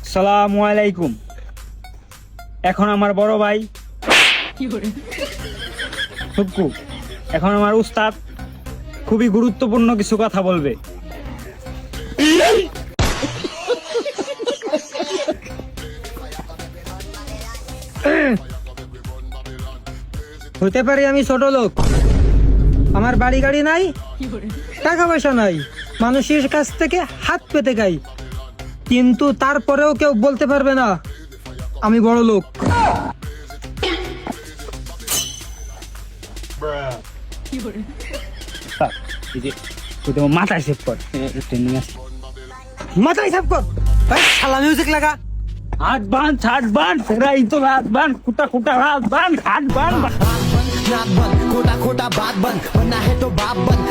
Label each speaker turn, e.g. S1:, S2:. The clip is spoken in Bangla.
S1: আসসালামু আলাইকুম। এখন আমার বড় ভাই হুক্কু, এখন আমার উস্তাদ খুবই গুরুত্বপূর্ণ কিছু কথা বলবে।
S2: হতে পারি আমি ছোট লোক, আমার বাড়ি গাড়ি নাই, টাকা পয়সা নাই, মানুষের কাছ থেকে হাত পেতে খাই, কিন্তু তারপরেও কেউ বলতে পারবে না আমি বড় লোক।
S1: এই যে, তুই তোমার মাথায় সেভ কর, ট্রেনিং আছে।
S2: মাথায় সাপ কর ভাই, শালা মিউজিক লাগা।
S1: হাত বান, হাত বান, তেরা তো হাত বান, কুটা কুটা হাত বান, হাত বান।
S3: नाक बंद खोटा खोटा बात बंद बनना है तो बाप बंद